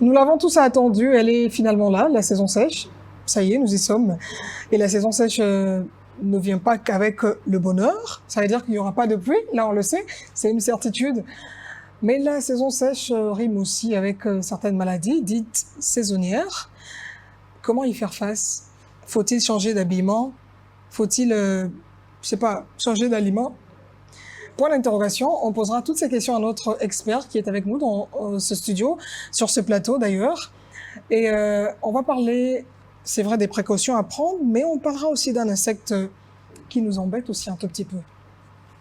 Nous l'avons tous attendu, elle est finalement là, la saison sèche. Ça y est, nous y sommes. Et la saison sèche ne vient pas qu'avec le bonheur. Ça veut dire qu'il n'y aura pas de pluie, là on le sait, c'est une certitude. Mais la saison sèche rime aussi avec certaines maladies dites saisonnières. Comment y faire face? Faut-il changer d'habillement? Faut-il, je sais pas, changer d'aliment? Point d'interrogation, on posera toutes ces questions à notre expert qui est avec nous dans ce studio, sur ce plateau d'ailleurs. Et on va parler, c'est vrai, des précautions à prendre, mais on parlera aussi d'un insecte qui nous embête aussi un tout petit peu.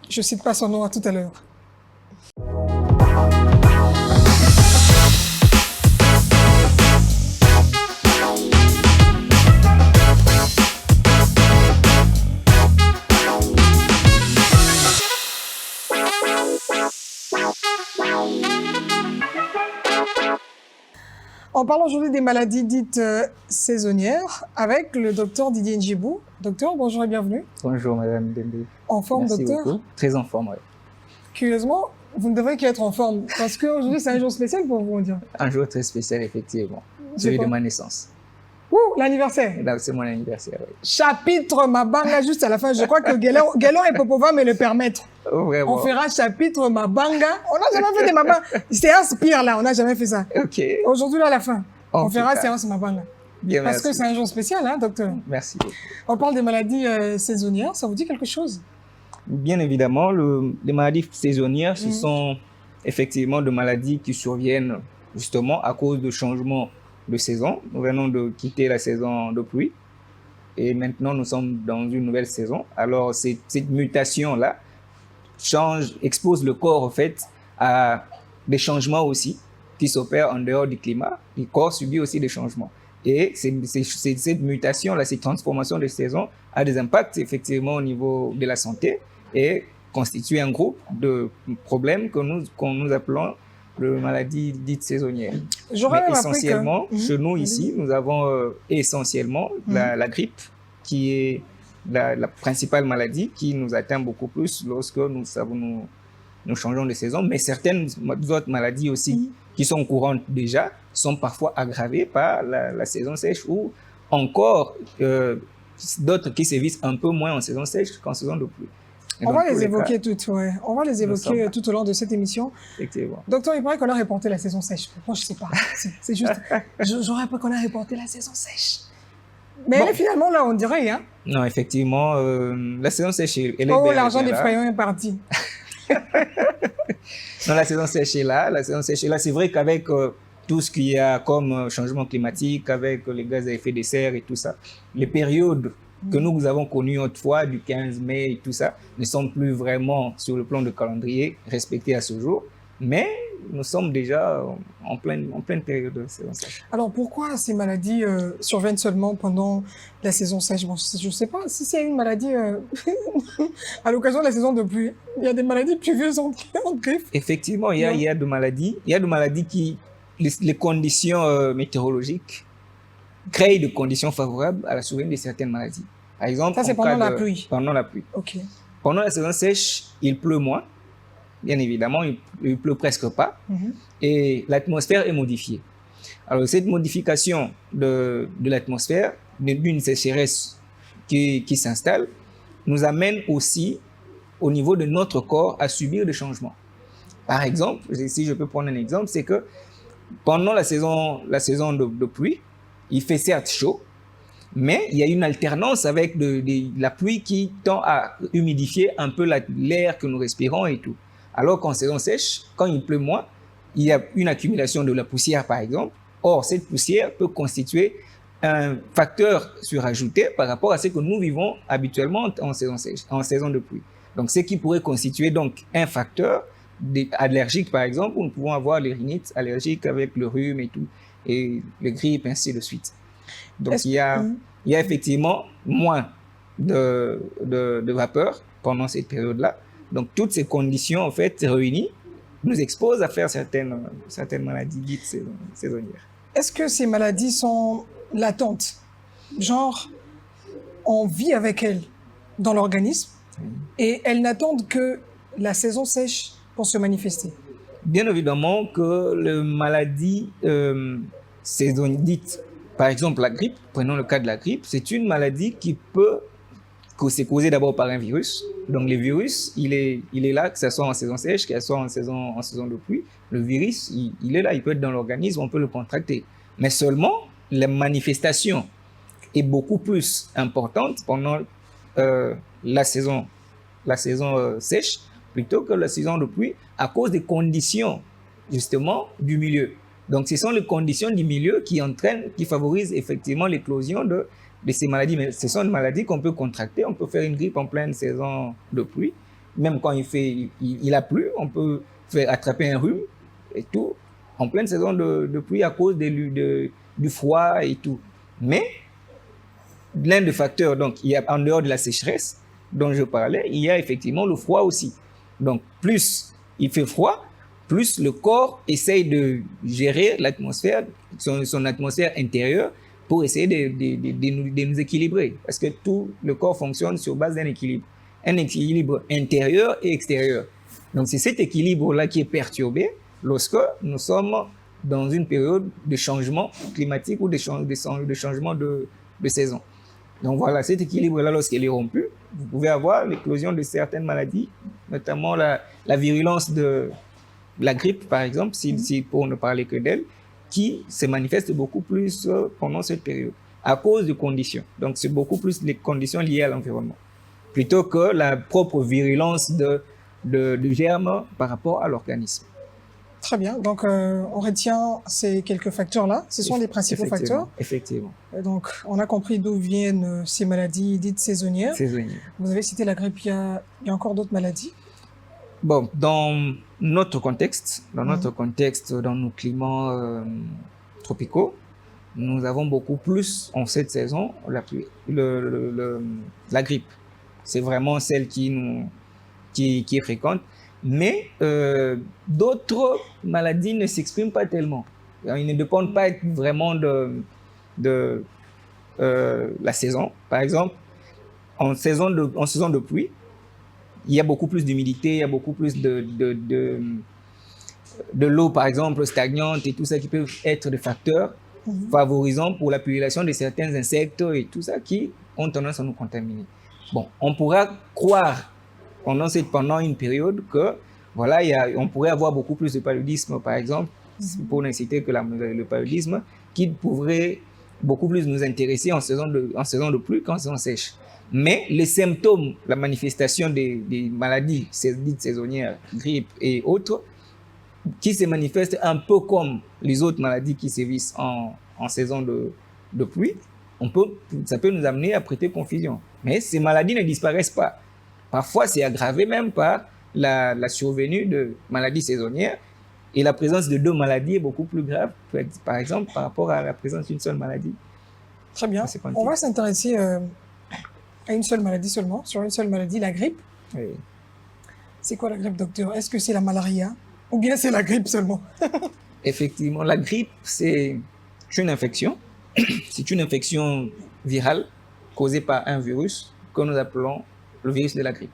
Je cite pas son nom à tout à l'heure. On parle aujourd'hui des maladies dites saisonnières avec le docteur Didier Ndjibou. Docteur, bonjour et bienvenue. Bonjour Madame Dembé. En forme, Merci docteur? Beaucoup. Très en forme, oui. Curieusement, vous ne devrez qu'être en forme parce qu'aujourd'hui c'est un jour spécial pour vous, on dirait. Un jour très spécial, effectivement. Celui de ma naissance. Ouh, l'anniversaire. C'est mon anniversaire, oui. Chapitre Mabanga juste à la fin. Je crois que Guélon et Popova me le permettent. Oh, vraiment. On fera chapitre Mabanga. On n'a jamais fait des Mabanga. Séance pire là, on n'a jamais fait ça. Ok. Aujourd'hui là, à la fin, En on fera tout cas. séance Mabanga. Bien, Parce merci. que c'est un jour spécial, hein, docteur. Merci beaucoup. On parle des maladies saisonnières. Ça vous dit quelque chose? Bien évidemment, les maladies saisonnières, ce sont effectivement des maladies qui surviennent justement à cause de changements de saison. Nous venons de quitter la saison de pluie et maintenant nous sommes dans une nouvelle saison. Alors cette mutation-là expose le corps en fait à des changements aussi qui s'opèrent en dehors du climat. Le corps subit aussi des changements. Et cette mutation-là, cette transformation de saison a des impacts effectivement au niveau de la santé et constitue un groupe de problèmes que nous appelons les maladies dites saisonnières. Mais essentiellement, chez nous ici, nous avons essentiellement la grippe qui est la principale maladie qui nous atteint beaucoup plus lorsque nous changeons de saison. Mais certaines autres maladies aussi qui sont courantes déjà sont parfois aggravées par la saison sèche ou encore d'autres qui sévissent un peu moins en saison sèche qu'en saison de pluie. On va les évoquer toutes, ouais. On va les évoquer tout au long de cette émission. Effectivement. Docteur, il paraît qu'on a reporté la saison sèche. Moi, je sais pas. C'est juste, j'aurais pas qu'on a reporté la saison sèche. Mais bon. Elle est finalement là, on dirait, hein. Non, effectivement, la saison sèche, elle est oh, l'argent des frayons est parti. Non, la saison sèche est là. La saison sèche est là. C'est vrai qu'avec tout ce qu'il y a comme changement climatique, avec les gaz à effet de serre et tout ça, les périodes que nous avons connues autrefois, du 15 mai et tout ça, ne sont plus vraiment sur le plan de calendrier respectés à ce jour. Mais nous sommes déjà en pleine période de saison sèche. Alors pourquoi ces maladies surviennent seulement pendant la saison sèche? Bon, je ne sais pas si c'est une maladie à l'occasion de la saison de pluie. Il y a des maladies pluvieuses en griffe. Effectivement, il y a des maladies. Il y a des maladies qui, les conditions météorologiques créent des conditions favorables à la survenue de certaines maladies. Par exemple, ça c'est pendant la pluie. Pendant la pluie. Ok. Pendant la saison sèche, il pleut moins. Bien évidemment, il pleut presque pas. Et l'atmosphère est modifiée. Alors, cette modification de l'atmosphère, d'une sécheresse qui s'installe, nous amène aussi, au niveau de notre corps, à subir des changements. Par exemple, si je peux prendre un exemple, c'est que pendant la saison de pluie, il fait certes chaud, mais il y a une alternance avec la pluie qui tend à humidifier un peu l'air que nous respirons et tout. Alors qu'en saison sèche, quand il pleut moins, il y a une accumulation de la poussière, par exemple, Or, cette poussière peut constituer un facteur surajouté par rapport à ce que nous vivons habituellement en saison sèche, en saison de pluie. Donc, ce qui pourrait constituer donc un facteur allergique, par exemple, où nous pouvons avoir les rhinites allergiques avec le rhume et tout, et le grippe, ainsi de suite. Donc, il y a effectivement moins de vapeur pendant cette période-là. Donc, toutes ces conditions, en fait, réunies, nous exposent à faire certaines maladies dites saisonnières. Est-ce que ces maladies sont latentes? Genre, on vit avec elles dans l'organisme et elles n'attendent que la saison sèche pour se manifester? Bien évidemment que les maladies saisonnières dites, par exemple la grippe, prenons le cas de la grippe, c'est une maladie qui peut c'est causé d'abord par un virus. Donc le virus, il est là, que ce soit en saison sèche, que ce soit en saison de pluie. Le virus, il est là, il peut être dans l'organisme, on peut le contracter. Mais seulement, la manifestation est beaucoup plus importante pendant la saison sèche plutôt que la saison de pluie à cause des conditions, justement, du milieu. Donc ce sont les conditions du milieu qui favorisent effectivement l'éclosion de ces maladies. Mais ce sont des maladies qu'on peut contracter. On peut faire une grippe en pleine saison de pluie. Même quand il a plu, on peut attraper un rhume et tout en pleine saison de pluie à cause du froid et tout. Mais l'un des facteurs, donc, il y a en dehors de la sécheresse dont je parlais, il y a effectivement le froid aussi. Donc, plus il fait froid, plus le corps essaye de gérer l'atmosphère, son atmosphère intérieure, pour essayer de nous équilibrer. Parce que tout le corps fonctionne sur base d'un équilibre. Un équilibre intérieur et extérieur. Donc, c'est cet équilibre-là qui est perturbé lorsque nous sommes dans une période de changement climatique ou de changement de saison. Donc, voilà, cet équilibre-là, lorsqu'il est rompu, vous pouvez avoir l'éclosion de certaines maladies, notamment la virulence de la grippe, par exemple, pour ne parler que d'elle, qui se manifeste beaucoup plus pendant cette période, à cause de conditions. Donc, c'est beaucoup plus les conditions liées à l'environnement, plutôt que la propre virulence de germes par rapport à l'organisme. Très bien. Donc, on retient ces quelques facteurs-là. Ce sont les principaux facteurs. Effectivement. Donc, on a compris d'où viennent ces maladies dites saisonnières. Vous avez cité la grippe. Il y a encore d'autres maladies? Bon, dans notre contexte, dans nos climats tropicaux, nous avons beaucoup plus en cette saison la grippe. C'est vraiment celle qui est fréquente. Mais d'autres maladies ne s'expriment pas tellement. Ils ne dépendent pas vraiment de la saison. Par exemple, en saison de pluie, il y a beaucoup plus d'humidité, il y a beaucoup plus de l'eau, par exemple, stagnante et tout ça qui peuvent être des facteurs favorisant pour la pullulation de certains insectes et tout ça qui ont tendance à nous contaminer. Bon, on pourra croire pendant une période que voilà, on pourrait avoir beaucoup plus de paludisme, par exemple, pour ne citer que le paludisme, qui pourrait beaucoup plus nous intéresser en saison de pluie qu'en saison sèche. Mais les symptômes, la manifestation des maladies dites saisonnières, grippe et autres, qui se manifestent un peu comme les autres maladies qui sévissent en saison de pluie, ça peut nous amener à prêter confusion. Mais ces maladies ne disparaissent pas. Parfois, c'est aggravé même par la survenue de maladies saisonnières. Et la présence de deux maladies est beaucoup plus grave, par exemple, par rapport à la présence d'une seule maladie. Très bien. On va s'intéresser à une seule maladie seulement, sur une seule maladie, la grippe. Oui. C'est quoi la grippe, docteur? Est-ce que c'est la malaria ou bien c'est la grippe seulement? Effectivement, la grippe, c'est une infection. C'est une infection virale causée par un virus que nous appelons le virus de la grippe.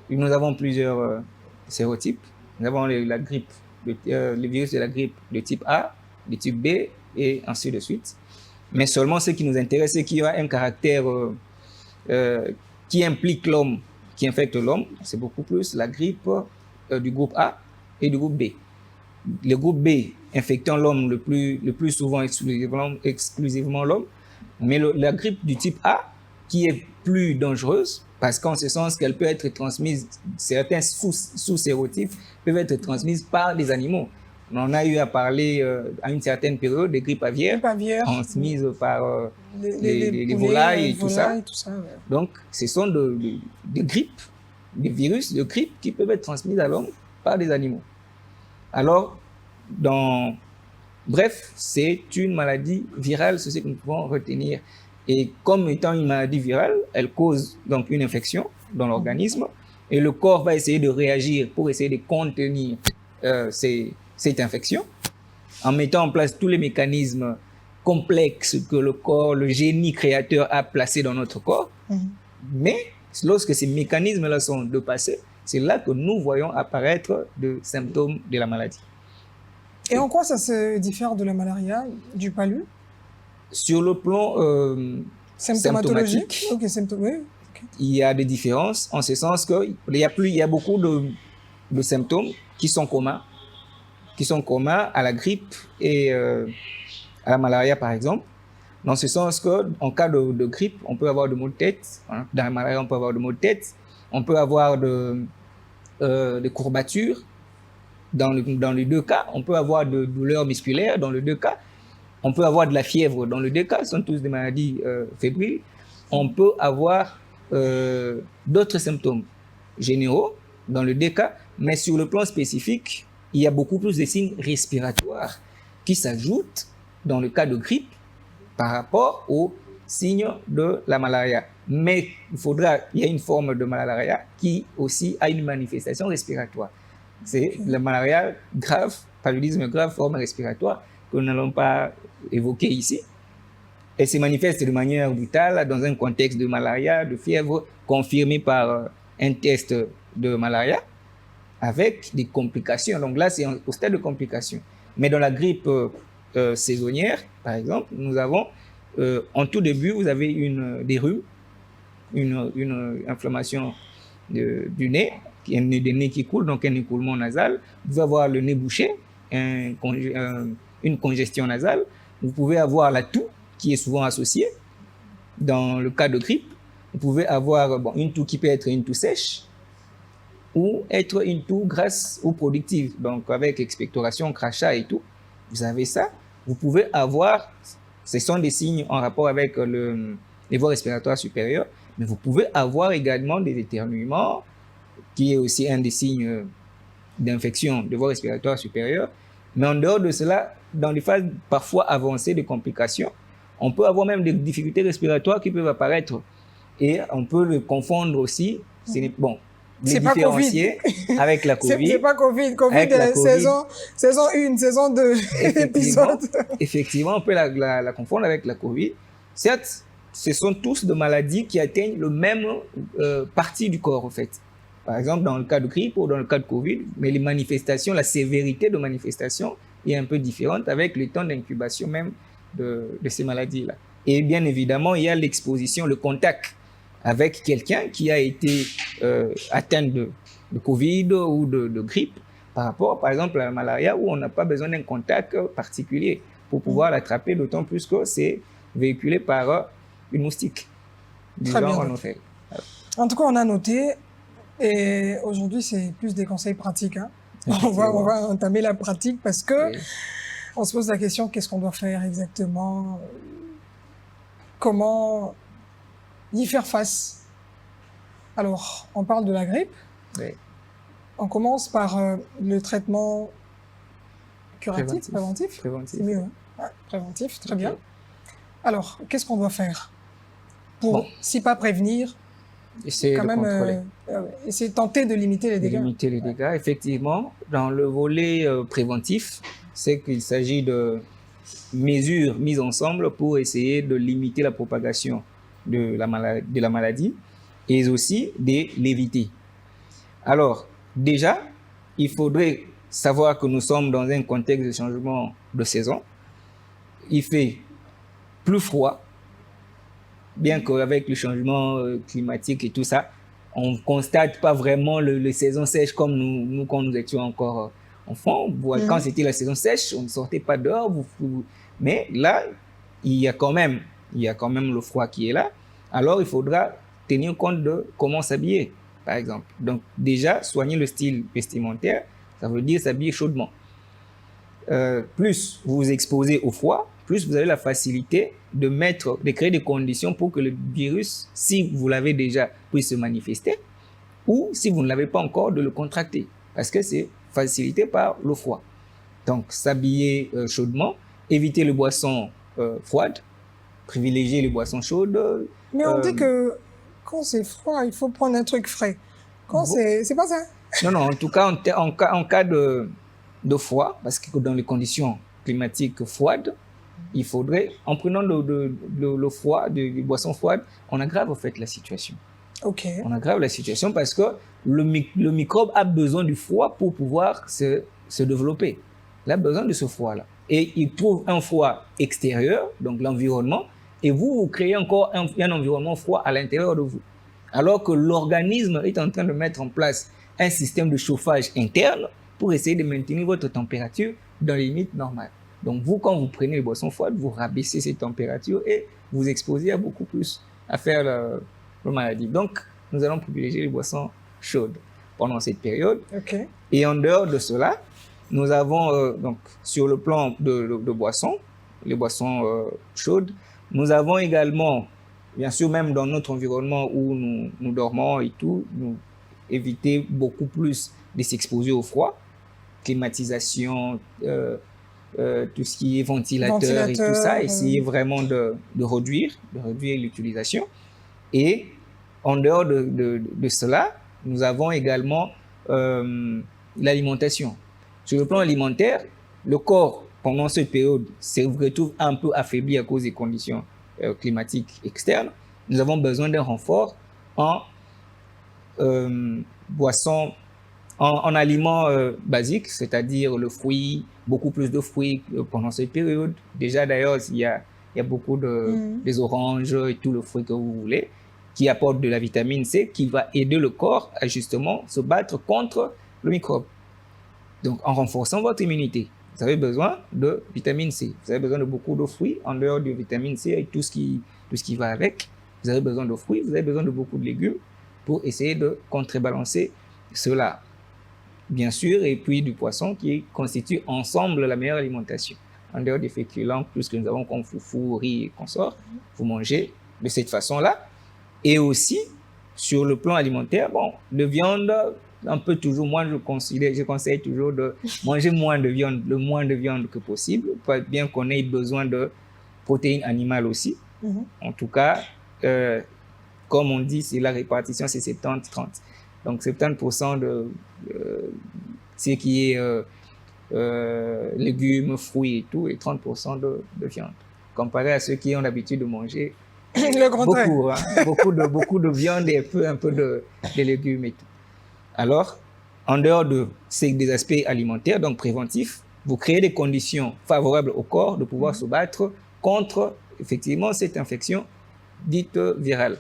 Nous avons plusieurs sérotypes. Nous avons le virus de la grippe de type A, de type B et ainsi de suite. Mais seulement ce qui nous intéresse, c'est qu'il y a un caractère qui implique l'homme, qui infecte l'homme. C'est beaucoup plus la grippe du groupe A et du groupe B. Le groupe B infectant l'homme le plus souvent exclusivement l'homme, mais la grippe du type A qui est plus dangereuse parce qu'en ce sens qu'elle peut être transmise, certains sous-sérotypes peuvent être transmises par des animaux. On en a eu à parler à une certaine période des grippes aviaires transmises par les volailles et tout ça. Ouais. Donc, ce sont des grippes, des virus de grippe qui peuvent être transmis à l'homme par des animaux. Alors, bref, c'est une maladie virale, c'est ce que nous pouvons retenir. Et comme étant une maladie virale, elle cause donc une infection dans l'organisme et le corps va essayer de réagir pour essayer de contenir cette infection en mettant en place tous les mécanismes complexes que le corps, le génie créateur a placés dans notre corps. Mais lorsque ces mécanismes-là sont dépassés, c'est là que nous voyons apparaître des symptômes de la maladie. Et en quoi ça se diffère de la malaria, du palu? Sur le plan symptomatique, il y a des différences en ce sens qu'il y a beaucoup de symptômes qui sont communs à la grippe et à la malaria par exemple. Dans ce sens qu'en cas de grippe, on peut avoir de maux de tête. Hein. Dans la malaria, on peut avoir de maux de tête. On peut avoir des courbatures. Dans les deux cas, on peut avoir de douleurs musculaires. Dans les deux cas, on peut avoir de la fièvre. Dans les deux cas, ce sont tous des maladies fébriles. On peut avoir d'autres symptômes généraux dans les deux cas, mais sur le plan spécifique, il y a beaucoup plus de signes respiratoires qui s'ajoutent dans le cas de grippe par rapport aux signes de la malaria. Mais il y a une forme de malaria qui aussi a une manifestation respiratoire. C'est la malaria grave, paludisme grave, forme respiratoire, que nous n'allons pas évoquer ici. Elle se manifeste de manière brutale dans un contexte de malaria, de fièvre, confirmé par un test de malaria, avec des complications. Donc là, c'est au stade de complications. Mais dans la grippe saisonnière, par exemple, nous avons, en tout début, vous avez des rhumes, une inflammation du nez, un nez qui coule, donc un écoulement nasal. Vous pouvez avoir le nez bouché, une congestion nasale. Vous pouvez avoir la toux, qui est souvent associée dans le cas de grippe. Vous pouvez avoir une toux qui peut être une toux sèche ou être une toux grasse ou productive, donc avec expectoration, crachat et tout. Vous avez ça. Vous pouvez avoir, ce sont des signes en rapport avec les voies respiratoires supérieures, mais vous pouvez avoir également des éternuements, qui est aussi un des signes d'infection des voies respiratoires supérieures. Mais en dehors de cela, dans les phases parfois avancées de complications, on peut avoir même des difficultés respiratoires qui peuvent apparaître. Et on peut le confondre aussi, les différencier avec la Covid. C'est pas Covid. Covid, saison 1, saison 2 épisode. Effectivement, on peut la confondre avec la Covid. Certes, ce sont tous des maladies qui atteignent le même partie du corps, en fait. Par exemple, dans le cas de grippe ou dans le cas de Covid, mais les manifestations, la sévérité de manifestation est un peu différente avec le temps d'incubation même de ces maladies-là. Et bien évidemment, il y a l'exposition, le contact avec quelqu'un qui a été atteint de Covid ou de grippe par rapport, par exemple, à la malaria où on n'a pas besoin d'un contact particulier pour pouvoir l'attraper, d'autant plus que c'est véhiculé par une moustique. Très bien. En tout cas, on a noté, et aujourd'hui, c'est plus des conseils pratiques. Hein. On va entamer la pratique parce que on se pose la question, qu'est-ce qu'on doit faire exactement? Comment y faire face? Alors, on parle de la grippe. Oui. On commence par le traitement curatif, préventif. C'est mieux, hein? Ouais, préventif, très bien. Alors, qu'est-ce qu'on doit faire pour, si pas prévenir, essayer de contrôler. Essayer de tenter de limiter les dégâts. Limiter les dégâts, effectivement. Dans le volet préventif, c'est qu'il s'agit de mesures mises ensemble pour essayer de limiter la propagation de la maladie et aussi de l'éviter. Alors, déjà, il faudrait savoir que nous sommes dans un contexte de changement de saison. Il fait plus froid, bien qu'avec le changement climatique et tout ça, on ne constate pas vraiment les saisons sèches comme nous quand nous étions encore enfants. Quand c'était la saison sèche, on ne sortait pas dehors. Mais là, il y a quand même le froid qui est là. Alors, il faudra tenir compte de comment s'habiller, par exemple. Donc, déjà, soigner le style vestimentaire, ça veut dire s'habiller chaudement. plus vous vous exposez au froid, plus vous avez la facilité de créer des conditions pour que le virus, si vous l'avez déjà, puisse se manifester, ou si vous ne l'avez pas encore, de le contracter, parce que c'est facilité par le froid. Donc, s'habiller chaudement, éviter les boissons froides, privilégier les boissons chaudes. Mais on dit que quand c'est froid, il faut prendre un truc frais. Quand c'est pas ça? Non, en tout cas, en cas de froid, parce que dans les conditions climatiques froides, il faudrait, en prenant le froid, des boissons froides, on aggrave en fait la situation. Ok. On aggrave la situation parce que le microbe a besoin du froid pour pouvoir se développer. Il a besoin de ce froid-là. Et il trouve un froid extérieur, donc l'environnement, et vous créez encore un environnement froid à l'intérieur de vous. Alors que l'organisme est en train de mettre en place un système de chauffage interne pour essayer de maintenir votre température dans les limites normales. Donc vous, quand vous prenez les boissons froides, vous rabaissez ces températures et vous exposez à beaucoup plus à faire la maladie. Donc, nous allons privilégier les boissons chaudes pendant cette période. Okay. Et en dehors de cela, nous avons, donc, sur le plan de boissons, les boissons chaudes, nous avons également, bien sûr, même dans notre environnement où nous dormons et tout, nous éviter beaucoup plus de s'exposer au froid, climatisation, tout ce qui est ventilateur et tout ça, essayer vraiment de réduire l'utilisation. Et en dehors de cela, nous avons également l'alimentation. Sur le plan alimentaire, le corps, pendant cette période, se retrouve un peu affaibli à cause des conditions climatiques externes. Nous avons besoin d'un renfort en boissons, en aliments basiques, c'est-à-dire le fruit, beaucoup plus de fruits pendant cette période. Déjà d'ailleurs, il y a beaucoup des oranges et tout le fruit que vous voulez, qui apportent de la vitamine C, qui va aider le corps à justement se battre contre le microbe. Donc en renforçant votre immunité, vous avez besoin de vitamine C. Vous avez besoin de beaucoup de fruits, en dehors de vitamine C et tout ce qui va avec. Vous avez besoin de fruits, vous avez besoin de beaucoup de légumes pour essayer de contrebalancer cela. Bien sûr, et puis du poisson qui constitue ensemble la meilleure alimentation. En dehors des féculents, tout ce que nous avons comme foufou, riz et consorts, vous mangez de cette façon-là. Et aussi, sur le plan alimentaire, bon, de viande, un peu toujours moins, je conseille toujours de manger moins de viande, le moins de viande que possible, bien qu'on ait besoin de protéines animales aussi. En tout cas, comme on dit, c'est la répartition, c'est 70-30. Donc 70% de ce qui est légumes, fruits et tout, et 30% de viande. Comparé à ceux qui ont l'habitude de manger le grand beaucoup, beaucoup de viande et un peu de légumes et tout. Alors, en dehors des aspects alimentaires, donc préventifs, vous créez des conditions favorables au corps de pouvoir se battre contre, effectivement, cette infection dite virale.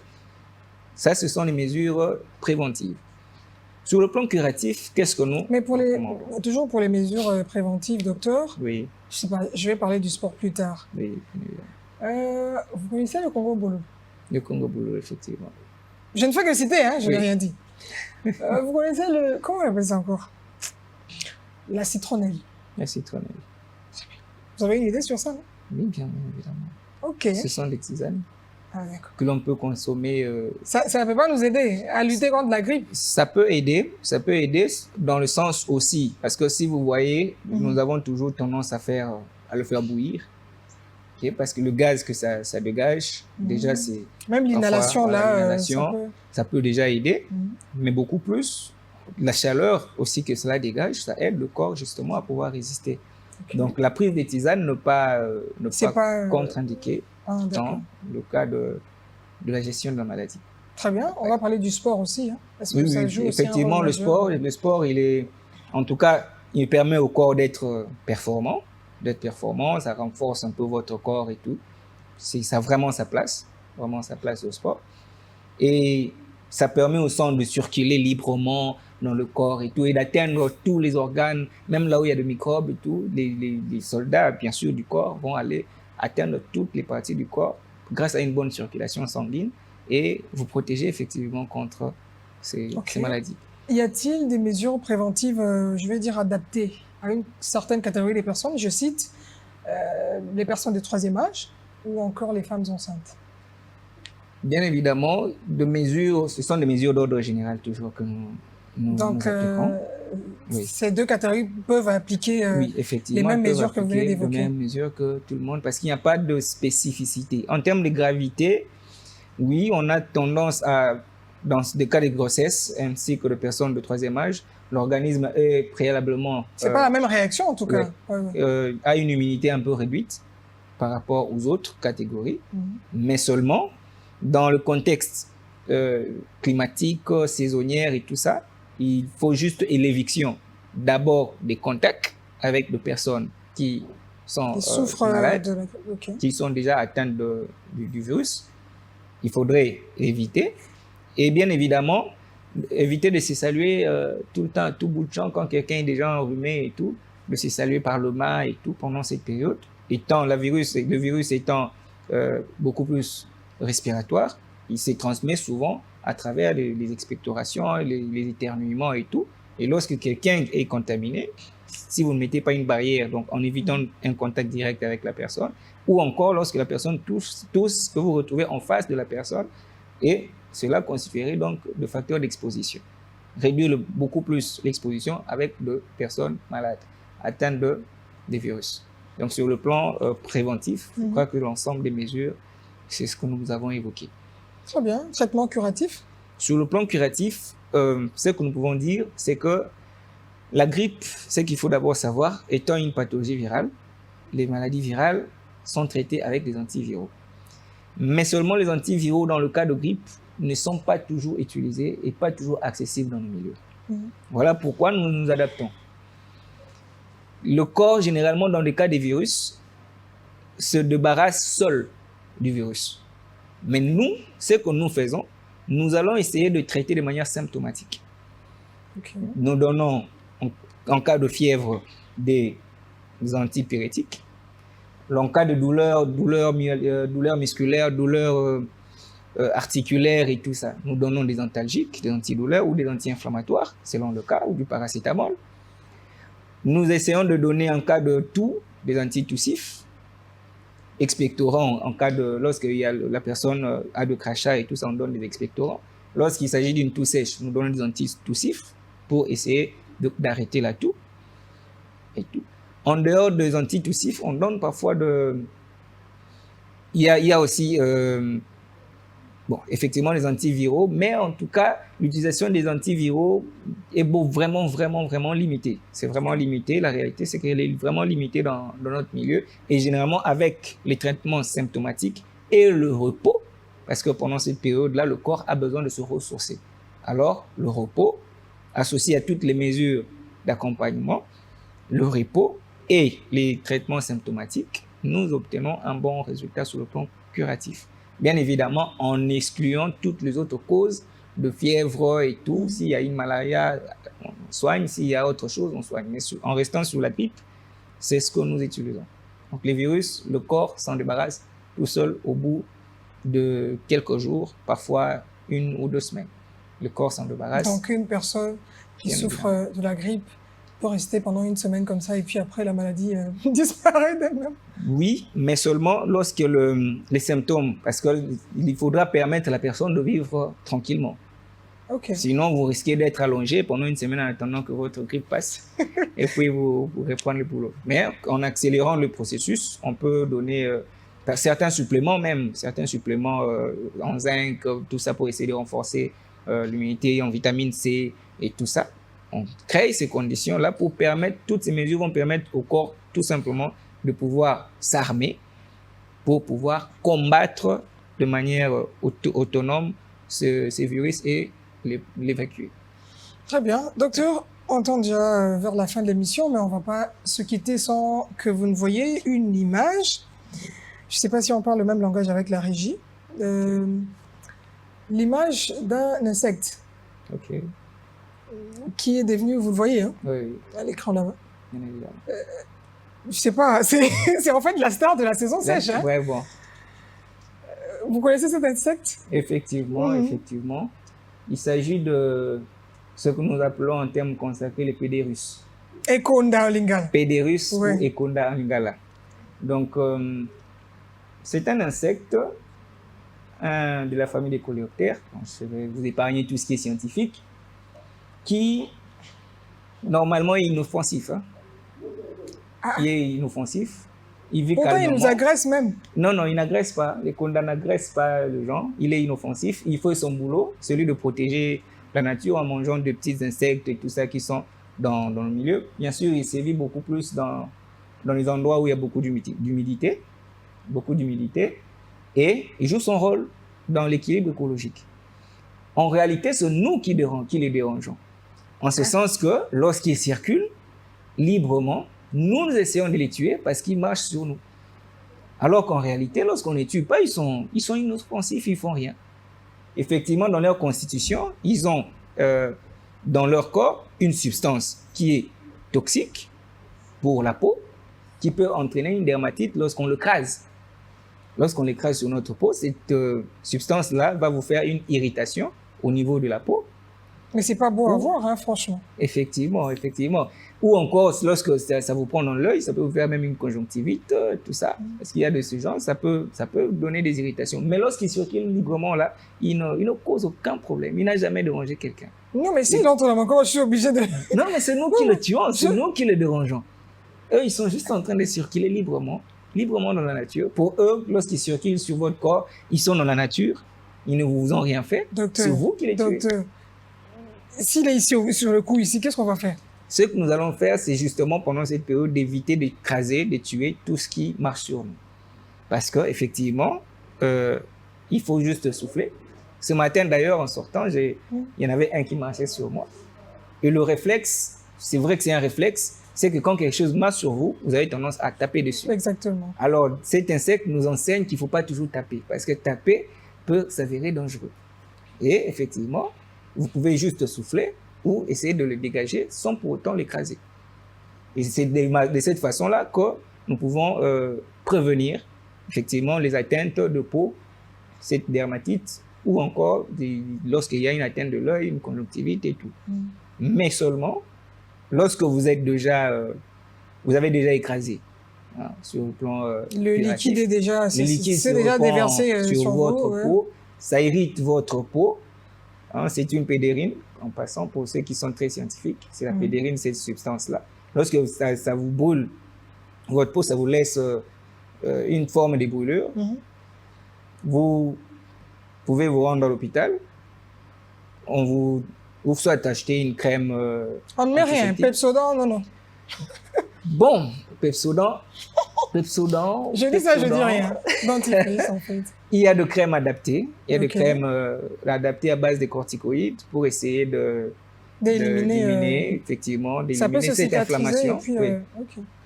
Ça, ce sont les mesures préventives. Sur le plan curatif, qu'est-ce que nous... Mais toujours pour les mesures préventives, docteur, oui. Je sais pas, je vais parler du sport plus tard. Oui. Vous connaissez le Congo Bolo? Le Congo Bolo, effectivement. Je ne fais que citer, hein, je n'ai rien dit. Vous connaissez comment on appelle ça encore? La citronnelle. La citronnelle. Vous avez une idée sur ça, non? Oui, bien évidemment. Ok. Ce sont des tisanes que l'on peut consommer. Ça ne peut pas nous aider à lutter contre la grippe? Ça peut aider dans le sens aussi, parce que si vous voyez, nous avons toujours tendance à le faire bouillir, okay? Parce que le gaz que ça dégage, déjà c'est... Même l'inhalation, là, ça peut déjà aider, mais beaucoup plus, la chaleur aussi que cela dégage, ça aide le corps justement à pouvoir résister. Okay. Donc la prise des tisanes ne pas contre-indiquée dans le cas de la gestion de la maladie. Très bien. On va parler du sport aussi. Hein. Est-ce que ça joue effectivement, aussi un rôle le sport, il est, en tout cas, il permet au corps d'être performant. Ça renforce un peu votre corps et tout. Ça a vraiment sa place au sport. Et ça permet au sang de circuler librement dans le corps et tout, et d'atteindre tous les organes, même là où il y a des microbes et tout. Les soldats, bien sûr, du corps vont aller atteindre toutes les parties du corps grâce à une bonne circulation sanguine et vous protéger effectivement contre ces maladies. Y a-t-il des mesures préventives, je vais dire adaptées, à une certaine catégorie de personnes. Je cite les personnes de troisième âge ou encore les femmes enceintes. Bien évidemment, ce sont des mesures d'ordre général toujours que nous appliquons. Oui. Ces deux catégories peuvent appliquer oui, effectivement, les mêmes mesures que vous venez d'évoquer. Les mêmes mesures que tout le monde, parce qu'il n'y a pas de spécificité. En termes de gravité, oui, on a tendance à, dans des cas de grossesse ainsi que de personnes de troisième âge, l'organisme est préalablement... C'est pas la même réaction en tout cas. A une immunité un peu réduite par rapport aux autres catégories, mais seulement dans le contexte climatique, saisonnière et tout ça, il faut juste l'éviction d'abord des contacts avec des personnes qui sont malades, qui sont déjà atteintes du virus. Il faudrait éviter. Et bien évidemment, éviter de se saluer tout le temps, à tout bout de champ, quand quelqu'un est déjà enrhumé et tout, de se saluer par le main et tout pendant cette période. Étant le virus étant beaucoup plus respiratoire, il se transmet souvent à travers les expectorations, les éternuements et tout. Et lorsque quelqu'un est contaminé, si vous ne mettez pas une barrière, donc en évitant un contact direct avec la personne, ou encore lorsque la personne tousse, que vous retrouvez en face de la personne, et cela constituerait donc de facteurs d'exposition. Réduire beaucoup plus l'exposition avec des personnes malades, atteintes des virus. Donc sur le plan préventif, je crois que l'ensemble des mesures, c'est ce que nous avons évoqué. Très bien. Traitement curatif? Sur le plan curatif, ce que nous pouvons dire, c'est que la grippe, ce qu'il faut d'abord savoir, étant une pathologie virale, les maladies virales sont traitées avec des antiviraux. Mais seulement les antiviraux, dans le cas de grippe, ne sont pas toujours utilisés et pas toujours accessibles dans nos milieux. Voilà pourquoi nous nous adaptons. Le corps, généralement, dans le cas des virus, se débarrasse seul du virus. Mais nous, ce que nous faisons, nous allons essayer de traiter de manière symptomatique. Nous donnons, en cas de fièvre, des antipyrétiques. En cas de douleur musculaire, douleur articulaire et tout ça, nous donnons des antalgiques, des antidouleurs ou des anti-inflammatoires, selon le cas, ou du paracétamol. Nous essayons de donner, en cas de toux, des antitussifs, expectorants, en cas de, lorsque la personne a de crachat et tout ça, on donne des expectorants. Lorsqu'il s'agit d'une toux sèche, nous donnons des antitussifs pour essayer d'arrêter la toux et tout. En dehors des antitussifs, on donne parfois il y a aussi effectivement les antiviraux, mais en tout cas, l'utilisation des antiviraux est vraiment limitée. C'est vraiment limité. La réalité, c'est qu'elle est vraiment limitée dans notre milieu. Et généralement, avec les traitements symptomatiques et le repos, parce que pendant cette période-là, le corps a besoin de se ressourcer. Alors, le repos, associé à toutes les mesures d'accompagnement, le repos et les traitements symptomatiques, nous obtenons un bon résultat sur le plan curatif. Bien évidemment, en excluant toutes les autres causes de fièvre et tout. S'il y a une malaria, on soigne. S'il y a autre chose, on soigne. Mais en restant sur la grippe, c'est ce que nous utilisons. Donc les virus, le corps s'en débarrasse tout seul au bout de quelques jours, parfois 1 ou 2 semaines. Le corps s'en débarrasse. Donc une personne qui souffre de la grippe peut rester pendant 1 semaine comme ça et puis après la maladie disparaît d'elle-même. Oui, mais seulement lorsque les symptômes, parce qu'il faudra permettre à la personne de vivre tranquillement. Sinon, vous risquez d'être allongé pendant 1 semaine en attendant que votre grippe passe et puis vous reprendre le boulot. Mais en accélérant le processus, on peut donner certains suppléments en zinc, tout ça pour essayer de renforcer l'immunité, en vitamine C et tout ça. On crée ces conditions-là pour permettre, toutes ces mesures vont permettre au corps tout simplement de pouvoir s'armer pour pouvoir combattre de manière autonome ces virus et l'évacuer. Très bien. Docteur, on tend déjà vers la fin de l'émission, mais on ne va pas se quitter sans que vous ne voyez une image. Je ne sais pas si on parle le même langage avec la régie. L'image d'un insecte. Ok. Qui est devenu, vous le voyez, hein, oui. À l'écran là-bas. Bien évidemment. Je sais pas, c'est en fait la star de la saison sèche. Hein. Ouais, bon. Vous connaissez cet insecte? Effectivement, effectivement. Il s'agit de ce que nous appelons en termes consacrés les pédérus. Ekonda en lingala. Pederus Ouais. ou Ekonda en lingala. Donc, c'est un insecte de la famille des coléoptères. Donc, je vais vous épargner tout ce qui est scientifique, qui normalement est inoffensif. Hein. Ah. Il est inoffensif. Il vit Pourtant, il calmement. nous agresse même. Non, non, il n'agresse pas. Les condamnés n'agressent pas les gens. Il est inoffensif. Il fait son boulot, celui de protéger la nature en mangeant de petits insectes et tout ça qui sont dans le milieu. Bien sûr, il sévit beaucoup plus dans les endroits où il y a beaucoup d'humidité. Beaucoup d'humidité. Et il joue son rôle dans l'équilibre écologique. En réalité, c'est nous qui les dérangeons. En ce sens que lorsqu'ils circulent librement, nous essayons de les tuer parce qu'ils marchent sur nous. Alors qu'en réalité, lorsqu'on ne les tue pas, ils sont inoffensifs, ils ne font rien. Effectivement, dans leur constitution, ils ont dans leur corps une substance qui est toxique pour la peau, qui peut entraîner une dermatite lorsqu'on le crase. Lorsqu'on l'écrase sur notre peau, cette substance-là va vous faire une irritation au niveau de la peau. Mais c'est pas beau à voir, hein, franchement. Effectivement, effectivement. Ou encore, lorsque ça vous prend dans l'œil, ça peut vous faire même une conjonctivite, tout ça. Parce qu'il y a de ce genre, ça peut donner des irritations. Mais lorsqu'il circule librement là, il ne cause aucun problème. Il n'a jamais dérangé quelqu'un. Non, mais s'il entre dans mon corps, je suis obligé de... Non, mais c'est nous qui le tuons, c'est nous qui le dérangeons. Eux, ils sont juste en train de circuler librement dans la nature. Pour eux, lorsqu'ils circulent sur votre corps, ils sont dans la nature. Ils ne vous ont rien fait. C'est vous qui les tuez. Docteur, s'il est ici, sur le coup, ici, qu'est-ce qu'on va faire? Ce que nous allons faire, c'est justement pendant cette période d'éviter d'écraser, de tuer tout ce qui marche sur nous. Parce qu'effectivement, il faut juste souffler. Ce matin, d'ailleurs, en sortant, il y en avait un qui marchait sur moi. Et le réflexe, c'est vrai que c'est un réflexe, c'est que quand quelque chose marche sur vous, vous avez tendance à taper dessus. Exactement. Alors, cet insecte nous enseigne qu'il ne faut pas toujours taper, parce que taper peut s'avérer dangereux. Et effectivement, vous pouvez juste souffler ou essayer de le dégager sans pour autant l'écraser. Et c'est de cette façon-là que nous pouvons prévenir effectivement les atteintes de peau, cette dermatite, ou encore lorsqu'il y a une atteinte de l'œil, une conjonctivite et tout. Mais seulement lorsque vous avez déjà écrasé, hein, sur le plan le liquide est déjà, c'est déjà déversé sur votre peau, ça irrite votre peau. Hein, c'est une pédérine, en passant pour ceux qui sont très scientifiques, c'est la pédérine, cette substance-là. Lorsque ça vous brûle votre peau, ça vous laisse une forme de brûlure. Vous pouvez vous rendre à l'hôpital. On vous soit acheter une crème. On ne met rien, Pepsodent, non. Bon, Pepsodent. Je dis ça, je dis rien. Dentifrice, en fait. Il y a de crèmes adaptées. Il y a des crèmes adaptées à base de corticoïdes pour essayer d'éliminer effectivement, cette inflammation. Puis,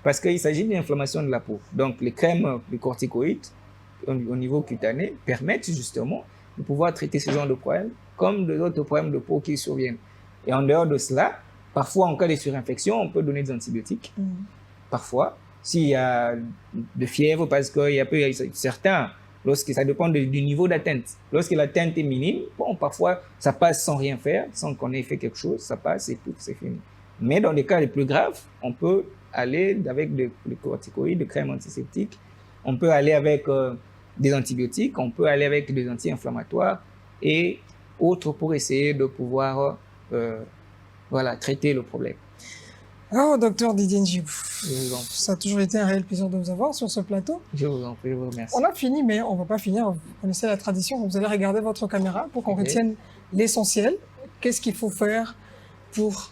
Parce qu'il s'agit d'une inflammation de la peau. Donc, les crèmes de corticoïdes au niveau cutané permettent justement de pouvoir traiter ce genre de problèmes comme d'autres problèmes de peau qui surviennent. Et en dehors de cela, parfois en cas de surinfection, on peut donner des antibiotiques. Parfois, s'il y a de fièvre, parce qu'il y a certains, lorsque ça dépend du niveau d'atteinte. Lorsque l'atteinte est minime, bon, parfois ça passe sans rien faire, sans qu'on ait fait quelque chose, ça passe et tout, c'est fini. Mais dans les cas les plus graves, on peut aller avec des corticoïdes, des crèmes antiseptiques, on peut aller avec des antibiotiques, on peut aller avec des anti-inflammatoires et autres pour essayer de pouvoir traiter le problème. Oh, docteur Didier Ndjibou, ça a toujours été un réel plaisir de vous avoir sur ce plateau. Je vous en prie, je vous remercie. On a fini, mais on ne va pas finir. Vous connaissez la tradition, vous allez regarder votre caméra pour qu'on retienne l'essentiel. Qu'est-ce qu'il faut faire pour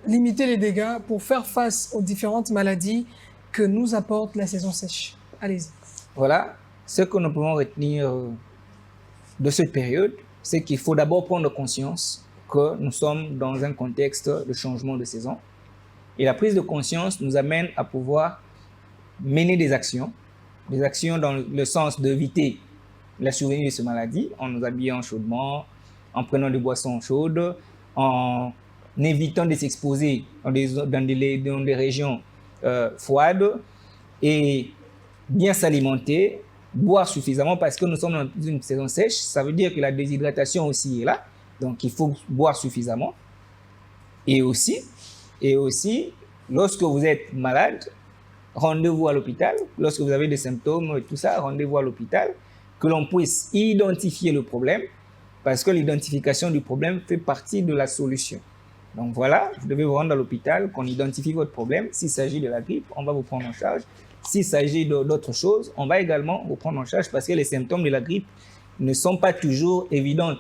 limiter les dégâts, pour faire face aux différentes maladies que nous apporte la saison sèche? Allez-y. Voilà, ce que nous pouvons retenir de cette période, c'est qu'il faut d'abord prendre conscience que nous sommes dans un contexte de changement de saison. Et la prise de conscience nous amène à pouvoir mener des actions dans le sens d'éviter la survenue de ces maladies, en nous habillant chaudement, en prenant des boissons chaudes, en évitant de s'exposer dans des régions froides et bien s'alimenter, boire suffisamment parce que nous sommes dans une saison sèche. Ça veut dire que la déshydratation aussi est là, donc il faut boire suffisamment. Et aussi lorsque vous êtes malade, rendez-vous à l'hôpital. Lorsque vous avez des symptômes et tout ça, rendez-vous à l'hôpital, que l'on puisse identifier le problème, parce que l'identification du problème fait partie de la solution. Donc voilà, vous devez vous rendre à l'hôpital, qu'on identifie votre problème. S'il s'agit de la grippe, on va vous prendre en charge. S'il s'agit d'autres choses, on va également vous prendre en charge parce que les symptômes de la grippe ne sont pas toujours évidents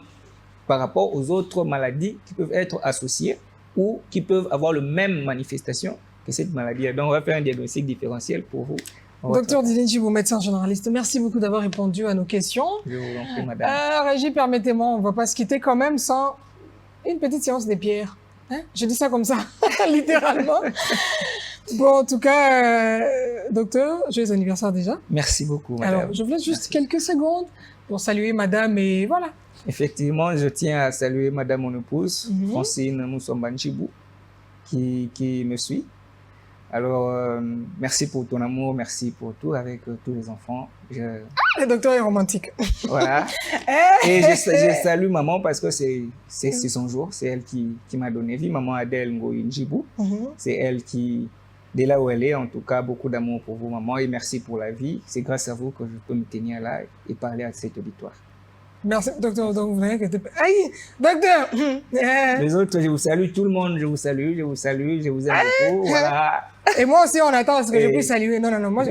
par rapport aux autres maladies qui peuvent être associées ou qui peuvent avoir la même manifestation que cette maladie. Donc, on va faire un diagnostic différentiel pour vous. Docteur Didier Njibou, médecin généraliste, merci beaucoup d'avoir répondu à nos questions. Je vous en prie, madame. Régie, permettez-moi, on ne va pas se quitter quand même sans une petite séance des pierres. Hein? Je dis ça comme ça, littéralement. Bon, en tout cas, docteur, joyeux anniversaire déjà. Merci beaucoup, madame. Alors, je vous laisse juste quelques secondes pour saluer madame et voilà. Effectivement, je tiens à saluer madame mon épouse, Francine Moussomba Njibou, qui me suit. Alors, merci pour ton amour, merci pour tout avec tous les enfants. Le docteur est romantique. Voilà. Et je salue maman parce que c'est son jour. C'est elle qui m'a donné vie. Maman Adèle Ngoyi Njibou. C'est elle qui, dès là où elle est, en tout cas, beaucoup d'amour pour vous, maman. Et merci pour la vie. C'est grâce à vous que je peux me tenir là et parler à cette auditoire. Merci, docteur. Donc, vous n'avez que... Aïe, docteur. Les autres, je vous salue, tout le monde, je vous salue, je vous aime beaucoup. Voilà. Et moi aussi, on attend à ce que je puisse saluer. Non, moi,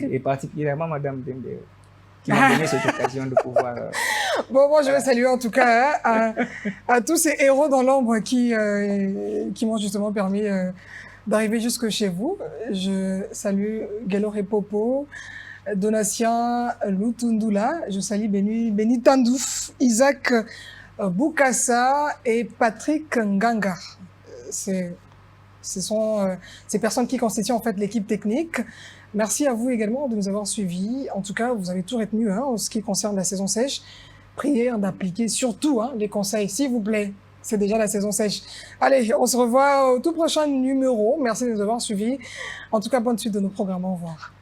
et particulièrement Madame Dembe, qui m'a donné cette occasion de pouvoir... Bon, moi, je vais saluer en tout cas à tous ces héros dans l'ombre qui m'ont justement permis d'arriver jusque chez vous. Je salue Gelore Popo, Donatien Lutundula, je salue Béni Tandouf, Isaac Boukassa et Patrick Nganga. Ce sont ces personnes qui constituent en fait l'équipe technique. Merci à vous également de nous avoir suivis. En tout cas, vous avez tout retenu en ce qui concerne la saison sèche. Priez d'appliquer surtout les conseils, s'il vous plaît. C'est déjà la saison sèche. Allez, on se revoit au tout prochain numéro. Merci de nous avoir suivis. En tout cas, bonne suite de nos programmes. Au revoir.